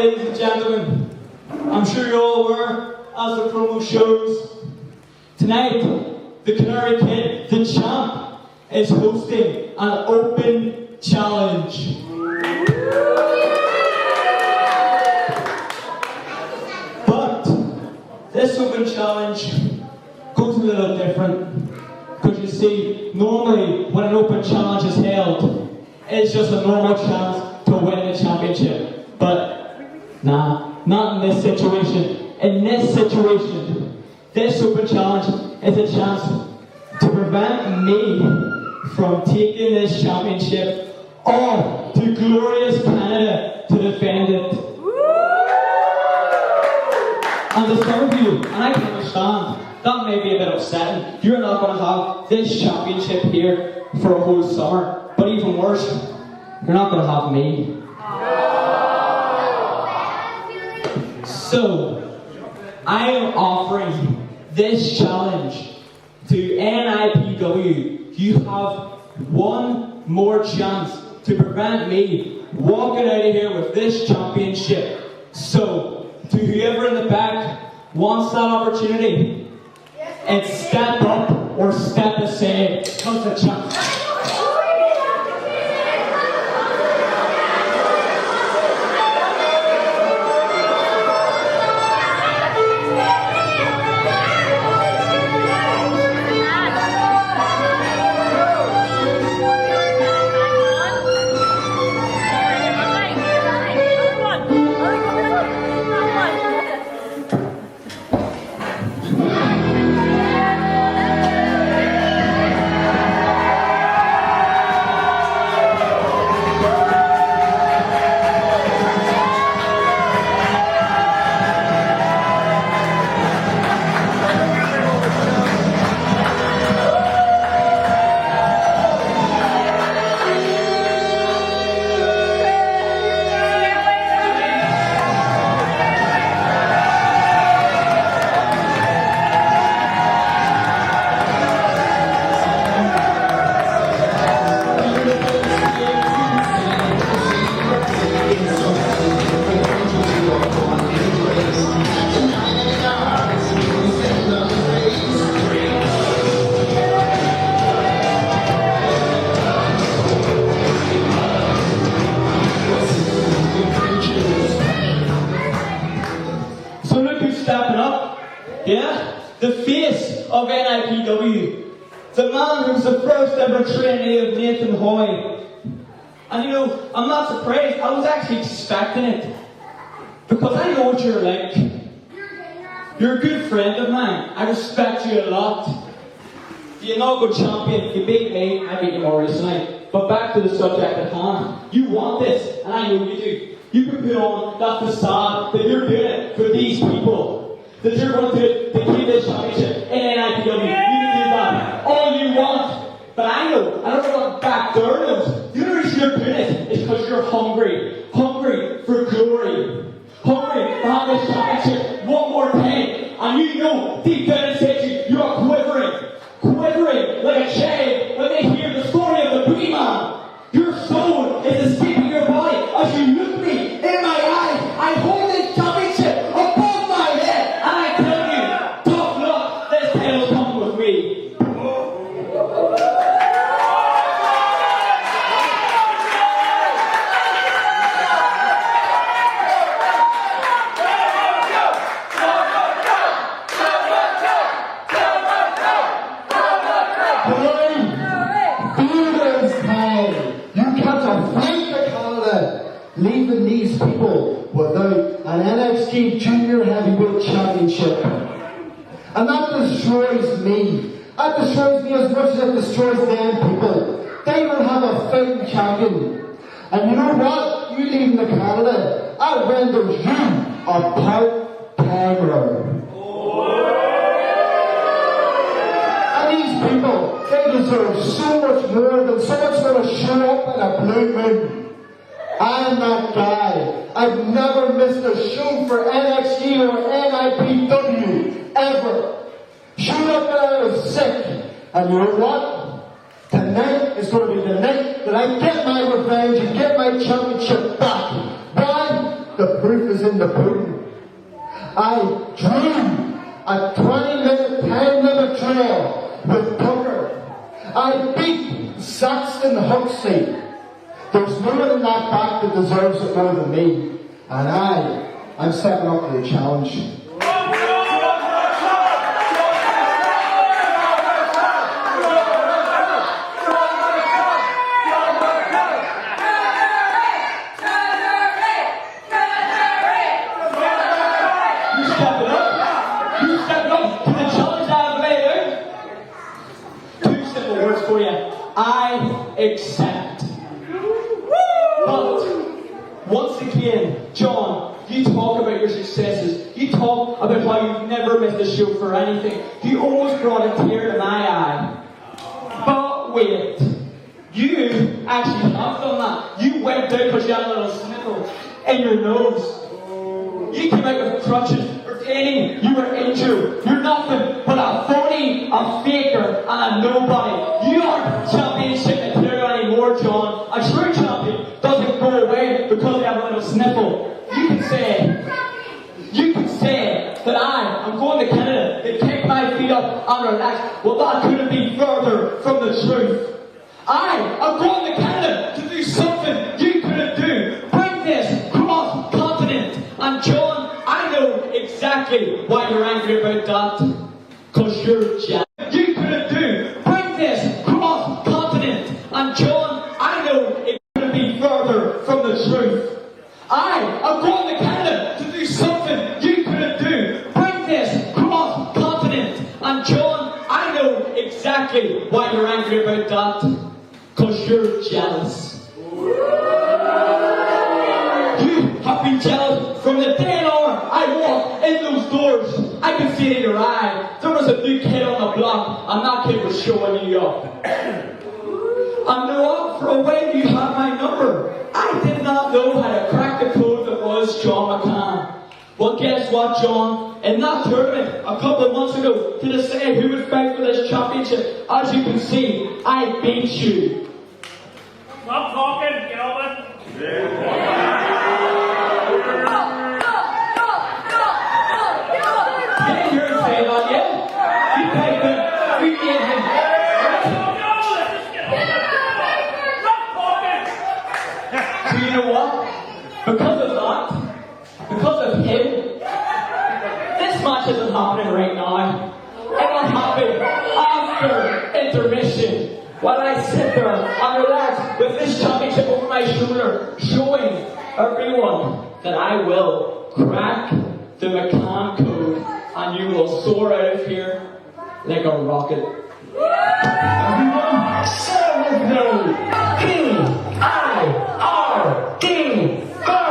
ladies and gentlemen, I'm sure you're all aware, as the promo shows, tonight, the Canary Kid, the champ, is hosting an open challenge. But this open challenge goes a little different. Because you see, normally when an open challenge is held, it's just a normal chance to win the championship. But nah, not in this situation. In this situation, this open challenge is a chance to prevent me from taking this championship off to glorious Canada to defend it. And to some of you, and I can understand, that may be a bit upsetting. You're not going to have this championship here for a whole summer. But even worse, you're not going to have me. So, I am offering this challenge to NIPW. You have one more chance to prevent me walking out of here with this championship. So, to whoever in the back wants that opportunity, it's step up or step aside, because the champ. Stepping up, yeah? The face of NIPW. The man who's the first ever trainee of Nathan Hoy. And you know, I'm not surprised. I was actually expecting it. Because I know what you're like. You're a good friend of mine. I respect you a lot. The inaugural champion, you beat me, I beat you more recently. But back to the subject at hand. You want this, and I know you do. You can put on that facade that you're doing it for these people. That you're going to do it to keep this championship in NIPW. You can do that all you want. But I know, I don't know what back door knows. The only reason you're doing it is because you're hungry. Hungry for glory. Hungry to have this championship one more time. And you know, deep down inside you, you're quivering. Quivering like a child when they hear the story of the boogeyman. Your soul is escaping your body as you look me in my eyes. I hold this championship above my head, and I tell you, tough luck, this title's coming with me. Leaving these people without an NXT Junior Heavyweight Championship. And that destroys me. That destroys me as much as it destroys them people. They don't have a fighting champion. And you know what? You leaving the Canada, I render you a part-timer. And these people, they deserve so much more than someone's going to show up in a blue moon. I'm that guy. I've never missed a show for NXT or NIPW, ever. Showed up when I was sick. And you know what? Tonight is going to be the night that I get my revenge and get my championship back. Why? the proof is in the pudding. I drew a 20-minute time limit trial with Tucker. I beat Saxton Huxley. There's no one in that back that deserves it more than me. And I'm stepping up to the challenge. I accept. But once again, John, you talk about your successes. You talk about how you've never missed a show for anything. You almost brought a tear to my eye. But wait, you actually have done that. You went down because you had a little sniffle in your nose. You came out with crutches, pretending you were injured. You're nothing but a phony, a faker, and a nobody. You aren't championship material anymore, John. A true champion doesn't go away because they have a little sniffle. You can say that I am going to Canada to kick my feet up and relax. Well, that couldn't be further from the truth. I am going to Canada to do something you couldn't do. Bring this cross-continent. And John, I know exactly why you're angry about that. Because you're jealous. You couldn't do. Bring this cross-continent. And John, I know it couldn't be further from the truth. I am going to Canada to do something you couldn't do. Bring this cross-continent. And John, I know exactly why you're angry about that. Because you're jealous. You have been jealous from the day and hour I walked in those doors. I can see it in your eye. There was a new kid on the block, and that kid was showing you up. And no, for a while you had my number. I did not know how to crack the code that was John Mccann. Well, guess what, John? In that tournament a couple of months ago, to decide who would fight for this championship, as you can see, I beat you. Stop talking, Kelvin. Didn't hear him say that yet. You paid him. We gave him. So you know what? Because of that, because of him, this match isn't happening right now. It'll happen after intermission. While I sit there and relax with this championship over my shoulder, showing everyone that I will crack the Mccann code and you will soar out of here like a rocket. Everyone, say with me, P-I-R-D, go!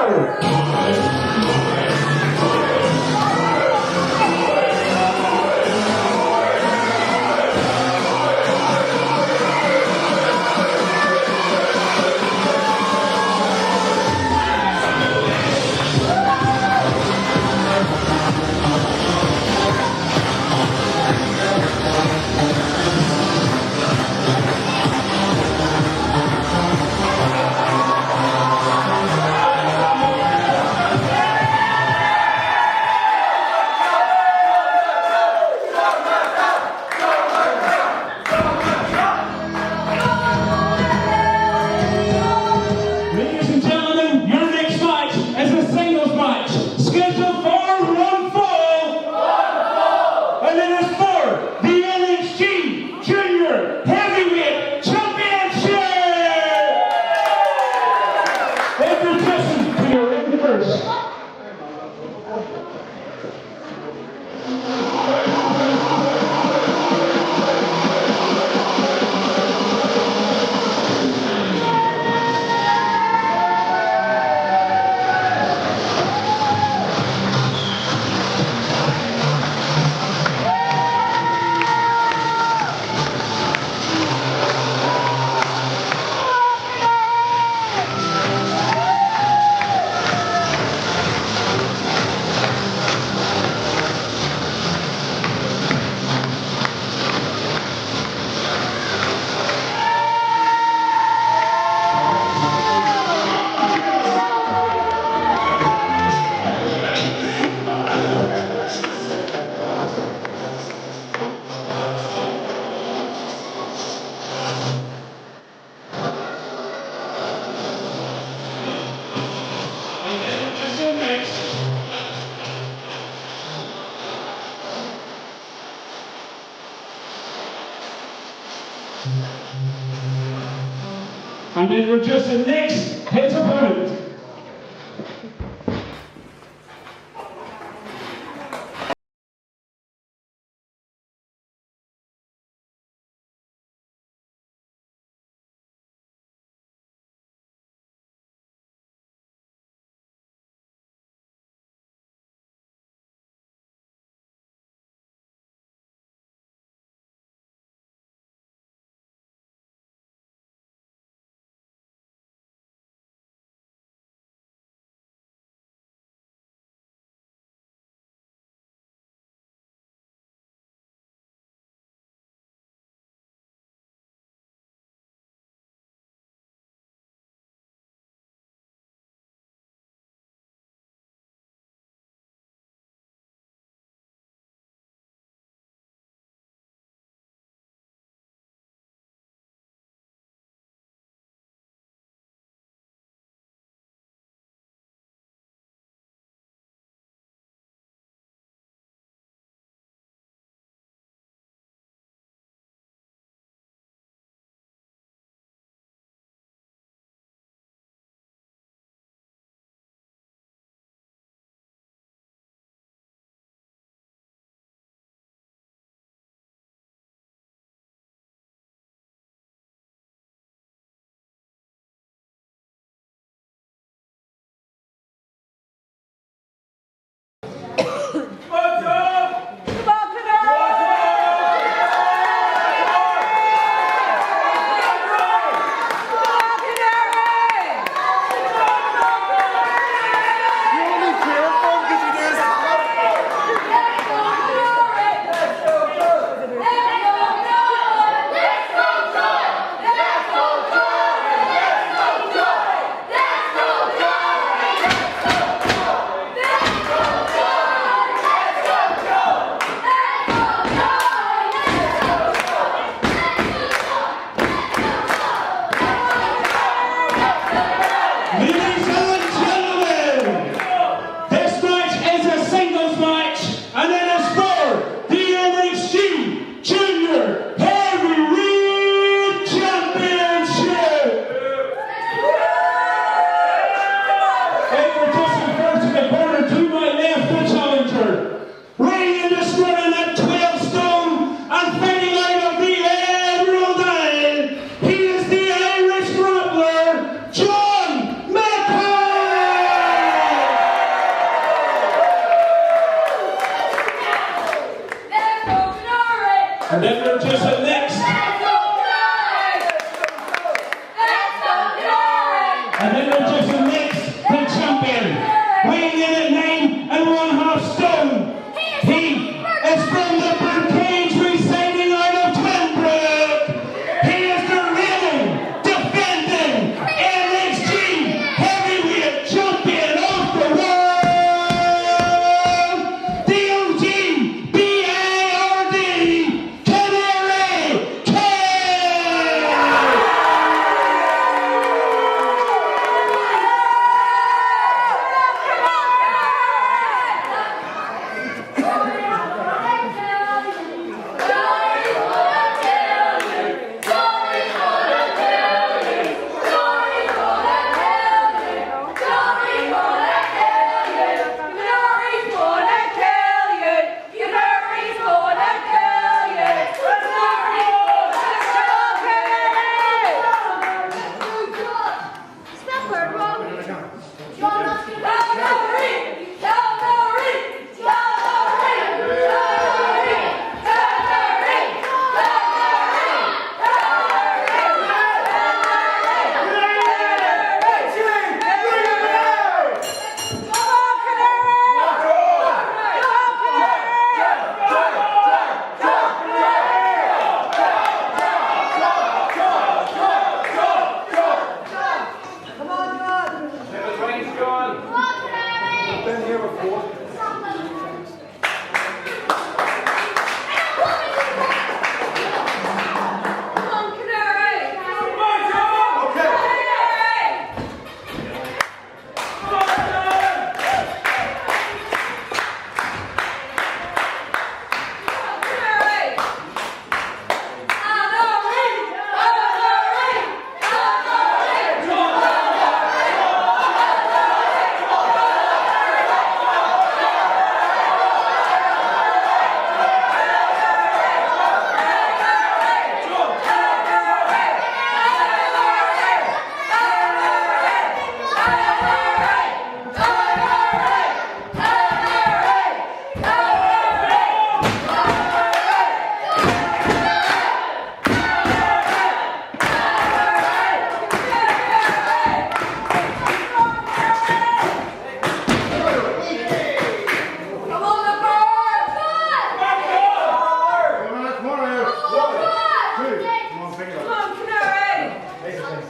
and then you're just the next head opponent. Mccann!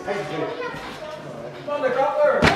On the copper.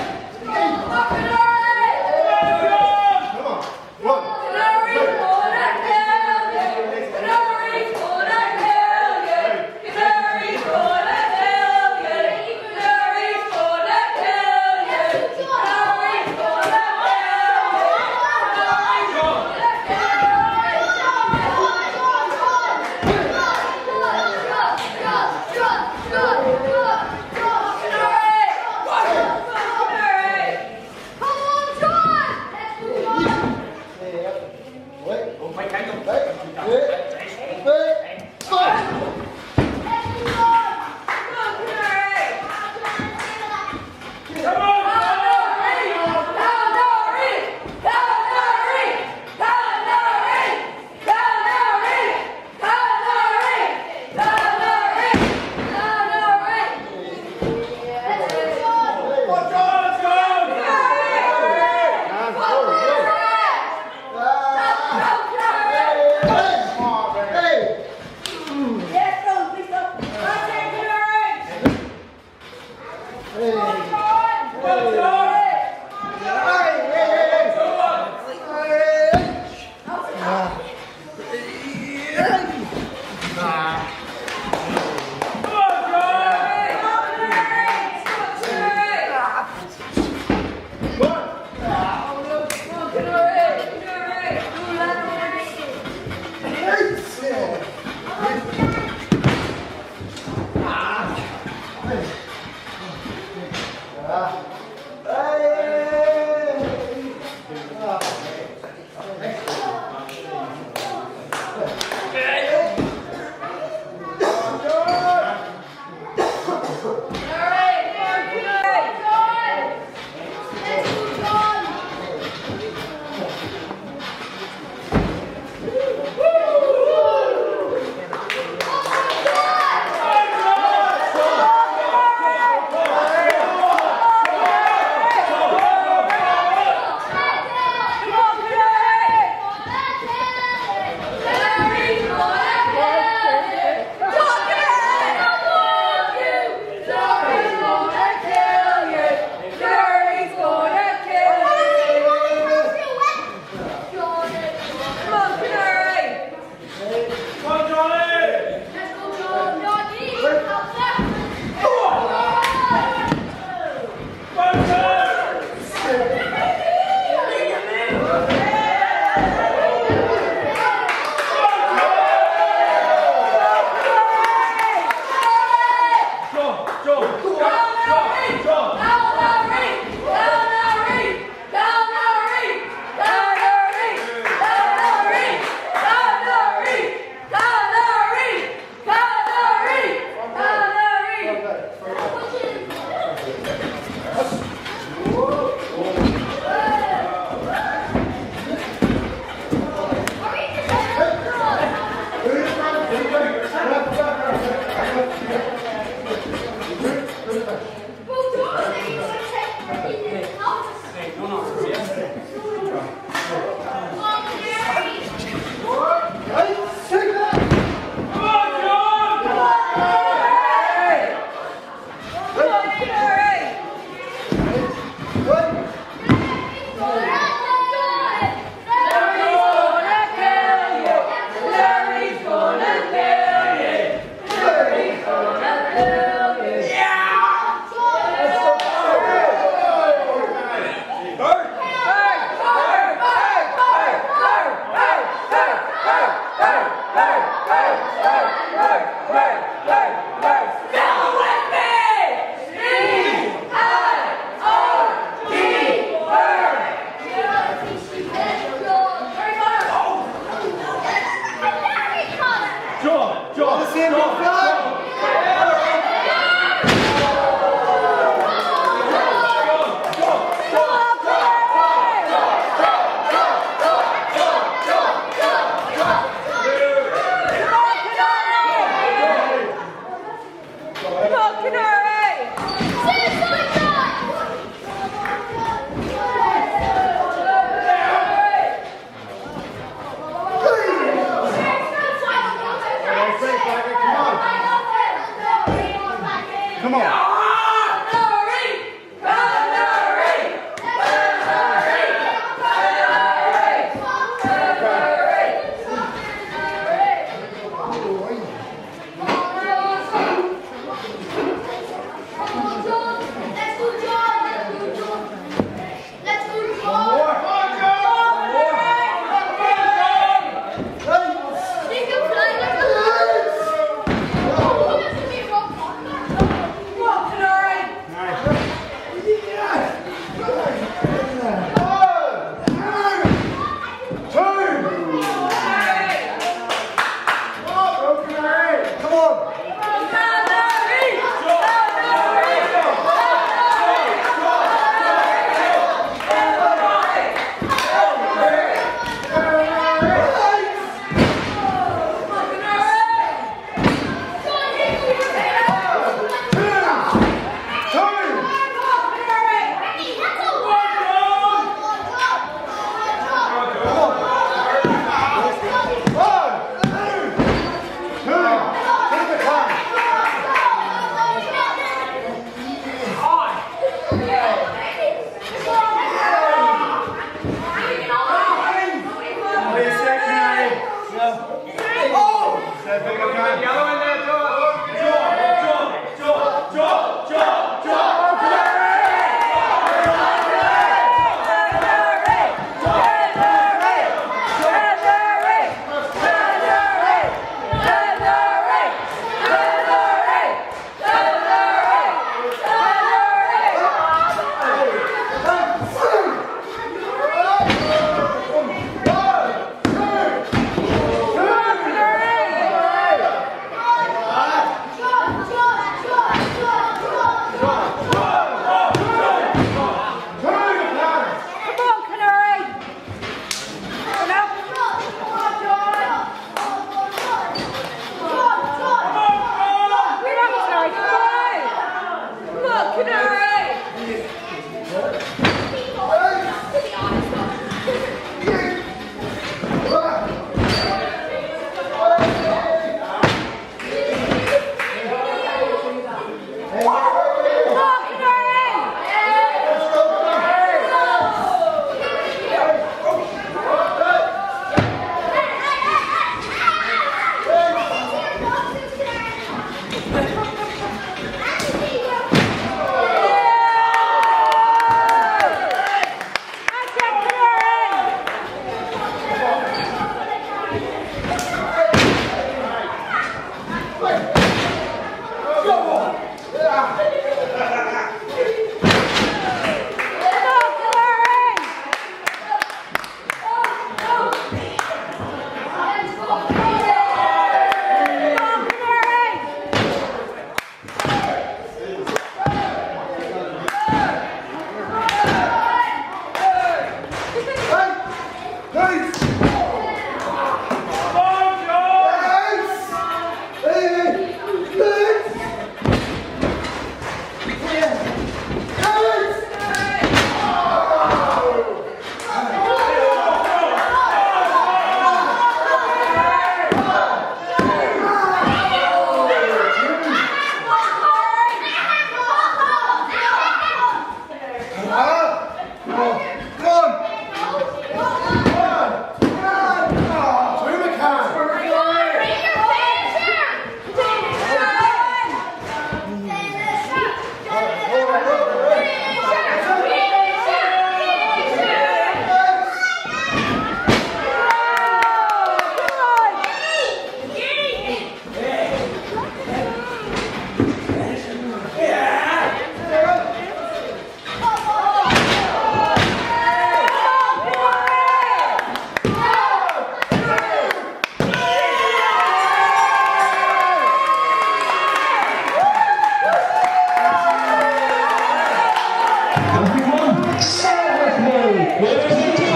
Everyone, stand with me. Ladies and gentlemen.